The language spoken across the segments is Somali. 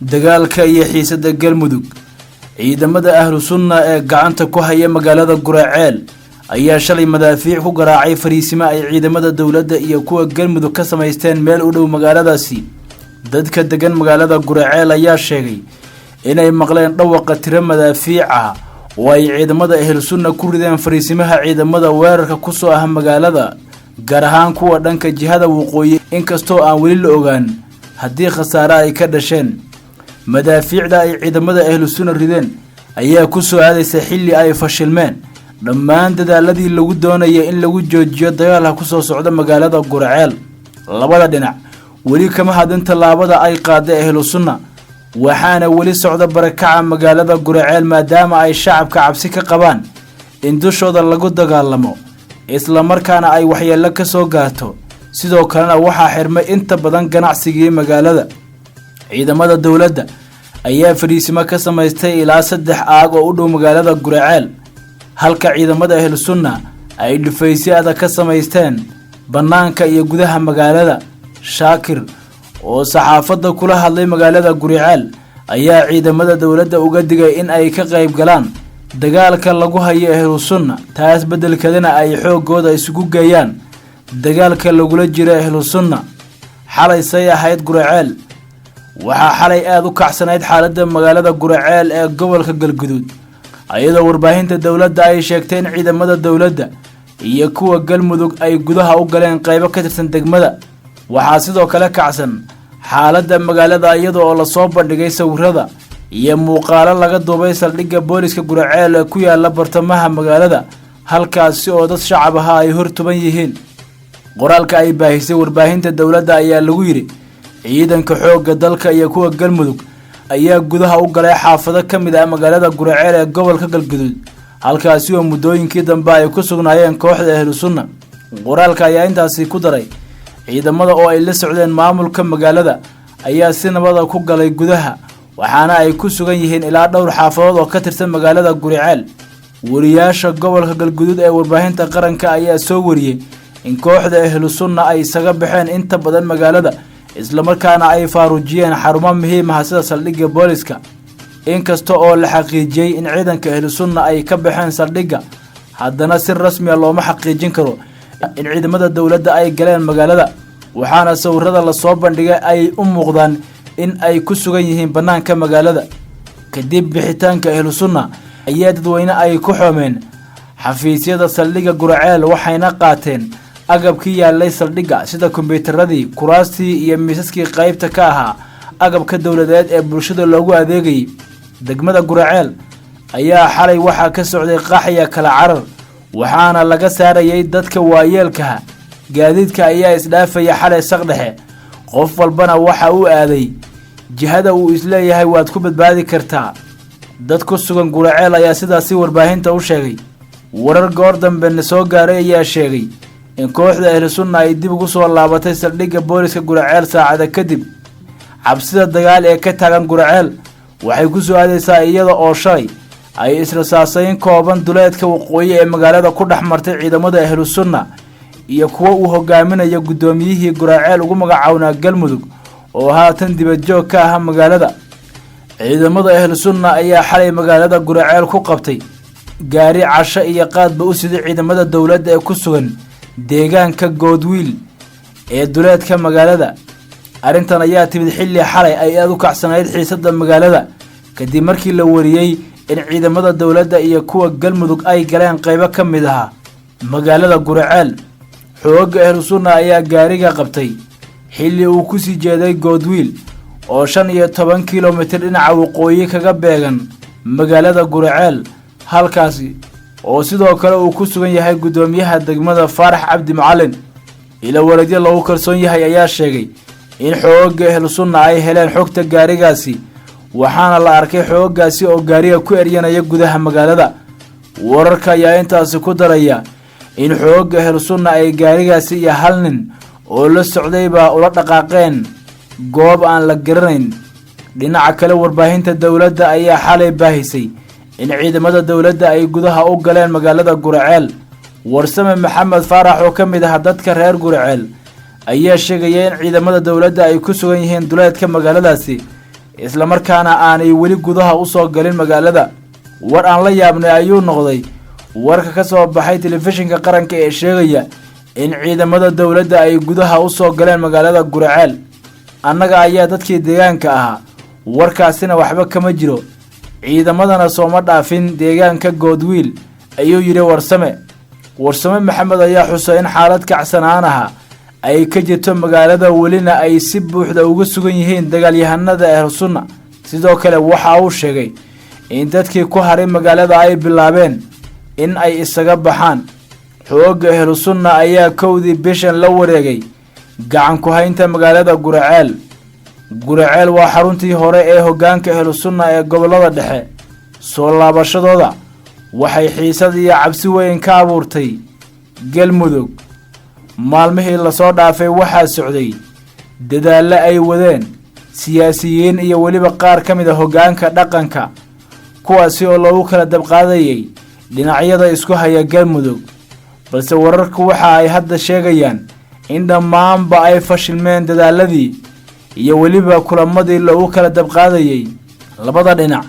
dagaalka iyo xiisada galmudug ciidamada ahlu sunna ee gacanta ku haya magaalada Guraceel ayaa shalay madaafiic ku garaacay fariisimo ay ciidamada dawladda iyo kuwa galmudug ka sameysteen meel u dhow magaaladaasi. dadka degan magaalada Guraceel ayaa sheegay inay maqleen dhawaqa tiro madaafiic ah oo ay ciidamada ahlu sunna ku rideen fariisimaha ciidamada weerarka ku soo ah magaalada, gaar ahaan kuwa dhanka jihada waqooyi, inkastoo aan weli la ogaan haddii khasaare ay ka dhasheen. madaafiicda ay ciidamada ahlu sunna rideen ayaa ku soo aadaysa xilli ay fashilmeen dhammaan dadaaladii lagu doonayay in lagu joojiyo dagaalka ku soo socda magaalada Guraceel. labada dhinac weli kama hadin tallaabada ay qaaday ahlu sunna, waxaana weli socda barakaca magaalada Guraceel maadaama ay shacabka cabsi ka qabaan in dushooda lagu dagaalamo isla markaana ay waxyeello ka soo gaarto. sidoo kalena waxaa xirmay inta badan ganacsigii magaalada. ciidamada dawladda ayaa fariisimo ka sameystay ilaa 3 aag oo u dhow magaalada Guraceel, halka ciidamada ahlu sunna ay dhufaysyada ka sameysteen banaanka iyo gudaha magaalada. shaakir oo saxaafadda kula hadlay magaalada Guraceel ayaa ciidamada dawladda uga digay in ay ka qayb galaan dagaalka lagu hayo ahlu sunna, taas bedelkeedana ay xoogooda isugu geeyaan dagaalka lagula jiro ahlu sunna. xalay say ahayd Guraceel waxaa xalay aad u kacsanayd xaaladda magaalada Guraceel ee gobolka Galguduud, ayadoo warbaahinta dawladda ay sheegtay in ciidamada dawladda iyo kuwa galmudug ay gudaha u galeen qaybo ka tirsan degmada. waxaa sidoo kale kacsan xaaladda magaalada iyadoo la soo bandhigay sawirada iyo muuqaalo laga duubay saldhigga booliska Guraceel ee ku yaala bartamaha magaalada, halkaas oo dad shacab ah ay hortuban yihiin. qoraalka ay baahisay warbaahinta dawladda ayaa lagu yiri ciidanka xoogga dalka iyo kuwa galmudug ayaa gudaha u galay xaafado ka mid ah magaalada Guraceel ee gobolka Galguduud, halkaas oo muddooyinkii dambe ay ku sugnaayeen kooxda ahlu sunna. qoraalka ayaa intaasi ku daray ciidamada oo ay la socdeen maamulka magaalada ayaa si nabad ah ku galay gudaha, waxaana ay ku sugan yihiin ilaa dhowr xaafadood oo ka tirsan magaalada Guraceel. wariyaasha gobolka Galguduud ee warbaahinta qaranka ayaa soo wariyay in kooxda ahlu sunna ay isaga baxeen inta badan magaalada, isla markaana ay faarujiyeen xarumo muhiim ah sida saldhigga booliska. inkasta oo la xaqiijiyay in ciidanka ahlu sunna ay ka baxeen saldhigga, haddana si rasmi ah looma xaqiijin karo in ciidamada dawladda ay galeen magaalada, waxaana sawirada la soo bandhigay ay u muuqdaan in ay ku sugan yihiin banaanka magaalada. kadib bixitaanka ahlu sunna ayaa dadweyne ay ku xoomeen xafiisyada saldhigga Guraceel, waxayna qaateen agabkii yaalay saldhigga sida kombiyuutaradii, kuraastii iyo miisaskii qaybta ka ahaa agabka dawladeed ee bulshada loogu adeegayay. degmada Guraceel ayaa xalay waxaa ka socday qaxya kala carar, waxaana laga saarayay dadka waayeelka. gaadiidka ayaa isdhaafaya xalay saqdhexe, qof walbana waxa uu aaday jihada uu isleeyahay waad ku badbaadi kartaa. dad ku sugan Guraceel ayaa sidaasi warbaahinta u sheegay. warar goor dambe soo gaaray ayaa sheegay in kooxda ahlu sunna ay dib ugu soo laabatay saldhigga booliska Guraceel saacada kadib. cabsida dagaal ee ka taagan Guraceel waxay ku soo aadaysaa iyada oo shalay ay israsaasayn kooban duleedka waqooyi ee magaalada ku dhaxmartay ciidamada ahlu sunna iyo kuwa uu hogaaminayo gudoomiyihii Guraceel ugu magacawnaa galmudug oo haatan dibad joog ka ah magaalada. ciidamada ahlu sunna ayaa xalay magaalada Guraceel ku qabtay gaari casho iyo qaadba u siday ciidamada dawladda ee ku sugan deegaanka Goodwiil ee duleedka magaalada. arrintan ayaa timid xilli xalay ay aad u kacsanayd xiisada magaalada kadib markii la wariyay in ciidamada dawladda iyo kuwa galmudug ay galeen qaybo ka mid ah magaalada Guraceel. xoogga ahlu sunna ayaa gaariga qabtay xilli uu ku sii jeeday Goodwiil oo 15 kiiloomitir dhinaca waqooyi kaga beegan magaalada Guraceel, halkaasi oo sidoo kale uu ku sugan yahay gudoomiyaha degmada Faarax Cabdi Macalin. ila wareedyo lagu kalsoon yahay ayaa sheegay in xoogga ahlu sunna ay heleen xogta gaarigaasi, waxaana la arkay xooggaasi oo gaariga ku eryanaya gudaha magaalada. wararka ayaa intaasi ku daraya in xoogga ahlu sunna ay gaarigaasi iyo hal nin oo la socdayba ula dhaqaaqeen goob aan la garanayn. dhinaca kale warbaahinta dawladda ayaa xalay baahisay in ciidamada dawladda ay gudaha u galeen magaalada Guraceel. warsame maxamed faarax oo ka mid ah dadka reer Guraceel ayaa sheegay in ciidamada dawladda ay ku sugan yihiin duleedka magaaladaasi, isla markaana aanay weli gudaha u soo galin magaalada. war aan la yaabnay ayuu noqday warka ka soo baxay telefishinka qaranka ee sheegaya in ciidamada dawladda ay gudaha u soo galeen magaalada Guraceel. annaga ayaa dadkii deegaanka ahaa, warkaasina waxba kama jiro, ciidamadana sooma dhaafin deegaanka Goodwiil ayuu yiri Warsame Maxamed ayaa xusay in xaalad kacsanaan ah ay ka jirto magaalada, welina ay si buuxda uga sugan yihiin dagaalyahanada Ahlu Sunna. sidoo kale waxa uu sheegay in dadkii ku haray magaalada ay bilaabeen in ay isaga baxaan. xoogga Ahlu Sunna ayaa kowdii bishan la wareegay gacan ku haynta magaalada Guraceel waa xaruntii hore ee hoggaanka Ahlu Sunna ee gobolada dhexe. soo laabashadooda waxay xiisad iyo cabsi weyn ka abuurtay Galmudug. maalmihii la soo dhaafay waxaa socday dadaalo ay wadeen siyaasiyiin iyo weliba qaar ka mid ah hoggaanka dhaqanka, kuwaasi oo loogu kala dabqaadayay dhinacyada isku haya Galmudug. balse wararku waxa ay hadda sheegayaan in dhammaanba ay fashilmeen dadaaladii iyo weliba kulamadii loogu kala dabqaadayay labada dhinac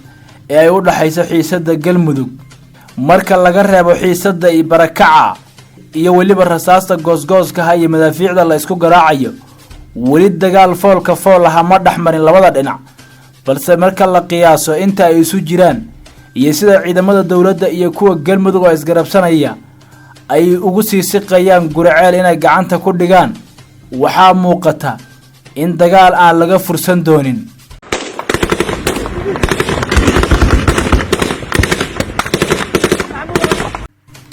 ee ay u dhaxayso xiisadda Galmudug. marka laga reebo xiisadda iyo barakaca iyo weliba rasaasta goosgooska iyo madaafiicda la isku garaacayo, weli dagaal foolka fool ah ma dhaxmarin labada dhinac. balse marka la qiyaaso inta ay isu jiraan iyo sida ciidamada dawladda iyo kuwa Galmudug oo isgarabsanaya ay ugu sii siqayaan Guraceel inay gacanta ku dhigaan, waxaa muuqata in dagaal aan laga fursan doonin.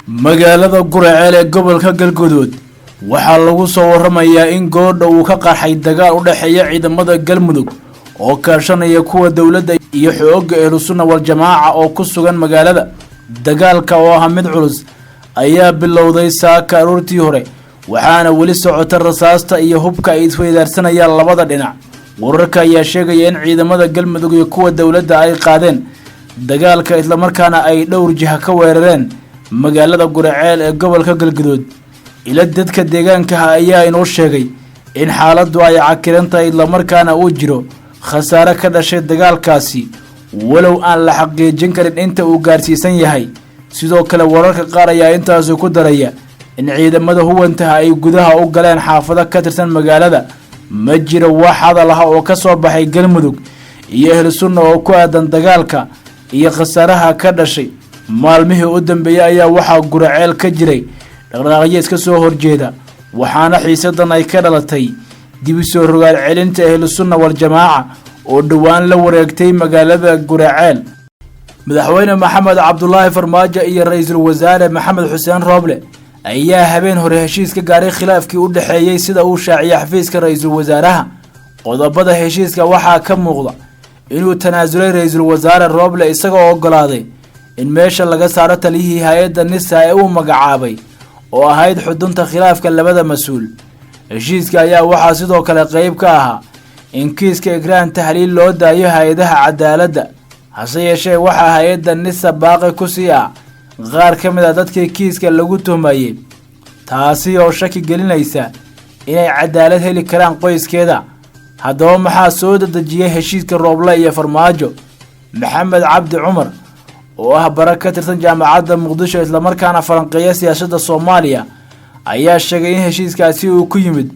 magaalada Guraceel ee gobolka Galgaduud waxaa lagu soo waramayaa in goordha uu ka qarxay dagaal u dhaxeeya ciidamada Galmudug oo kaashanaya kuwa dawladda iyo xoogga Ahlu Sunna wal Jamaaca oo ku sugan magaalada. dagaalka oo ah mid culus ayaa bilowday saaka aroortii hore, waxaana weli socota rasaasta iyo hubka ay isweydaarsanayaan labada dhinac. wararka ayaa sheegaya in ciidamada Galmudug iyo kuwa dawladda ay qaadeen dagaalka isla markaana ay dhowr jiha ka weerareen magaalada Guraceel ee gobolka Galgaduud. ila dadka deegaanka ayaa inoo sheegay in xaaladdu ay cakiran tahay isla markaana uu jiro khasaare ka dhashay dagaalkaasi, walow aan la xaqiijin karin inta uu gaarsiisan yahay. sidoo kale wararka qaar ayaa intaas ku daraya in ciidamada huwantaha ay gudaha u galeen xaafado ka tirsan magaalada. ma jiro wax hadal ah oo ka soo baxay Galmudug iyo Ahlu Sunna oo ku aadan dagaalka iyo khasaaraha ka dhashay. maalmihii u dambeeyay ayaa waxaa Guraceel ka jiray dhaqdhaqaaqyo iska soo horjeeda, waxaana xiisadan ay ka dhalatay dib u soo rogaal celinta Ahlu Sunna wal Jamaaca oo dhawaan la wareegtay magaalada Guraceel. madaxweyne Maxamed Cabdullaahi Farmaajo iyo ra'iisul wasaare Maxamed Xuseen Rooble ayaa habeen hore heshiis ka gaaray khilaafkii u dhaxeeyay sida uu shaaciyay xafiiska ra'iisul wasaaraha. qodobada heshiiska waxaa ka muuqda inuu tanaasulay ra'iisul wasaare Rooble isagoo ogolaaday in meesha laga saaro taliyihii hay'adda NISA ee uu magacaabay oo ahayd xudunta khilaafka labada mas'uul. heshiiska ayaa waxaa sidoo kale qayb ka ahaa in kiiska Ikraan Tahliil loo daayo hay'adaha cadaaladda, hase yeeshee waxaa hay'adda NISA baaqi ku sii ah qaar ka mid ah dadkii kiiska lagu tuhmayay, taasi oo shaki gelinaysa inay cadaalad heli karaan qoyskeeda. haddaba maxaa soo dadejiyay heshiiska Rooble iyo Farmaajo? Maxamed Cabdi Cumar oo ah bara ka tirsan jaamacadda Muqdisho isla markaana falanqeeya siyaasadda Soomaaliya ayaa sheegay in heshiiskaasi uu ku yimid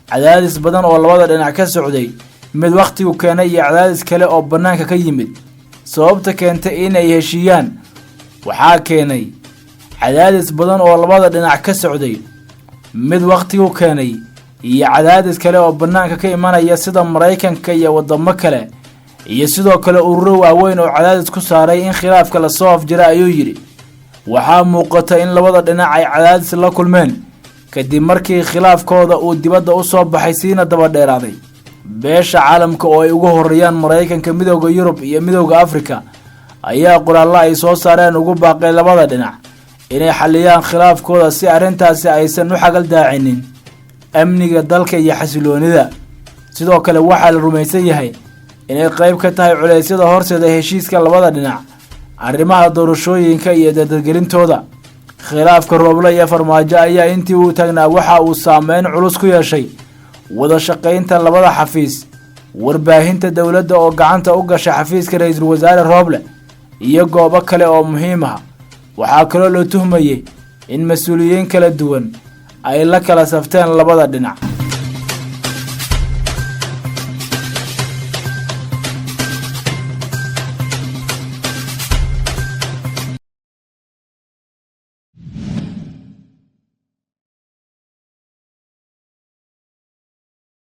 cadaadis badan oo labada dhinac ka socday, mid waqtigu keenay iyo cadaadis kale oo banaanka ka yimid. sababta keentay inay heshiiyaan waxaa keenay cadaadis badan oo labada dhinac ka socday, mid waqtigu keenay iyo cadaadis kale oo banaanka ka imanaya sida Mareykanka iyo wadamo kale, iyo sidoo kale ururo waaweyn oo cadaadis ku saaray in khilaafka la soo afjiro ayuu yiri. waxaa muuqata in labada dhinac ay cadaadis la kulmeen kadib markii khilaafkooda uu dibadda u soo baxay siina daba dheeraaday. beesha caalamka oo ay ugu horeeyaan Mareykanka, Midowga Yurub iyo Midowga Afrika ayaa qoraal ay soo saareen ugu baaqay labada dhinac inay xaliyaan khilaafkooda si arrintaasi aysan u xagal daacinin amniga dalka iyo xasiloonida. sidoo kale waxaa la rumaysan yahay inay qayb ka tahay culeysyada horseeda heshiiska labada dhinac arrimaha doorashooyinka iyo dadgelintooda. khilaafka Rooble iyo Farmaajo ayaa intii uu taagnaa waxa uu saameyn culus ku yeeshay wada shaqaynta labada xafiis, warbaahinta dowladda oo gacanta u gashay xafiiska ra'iisul wasaare Roble iyo goobo kale oo muhiim ah. waxaa kaloo loo tuhmayay in mas'uuliyiin kala duwan ay la kala safteen labada dhinac.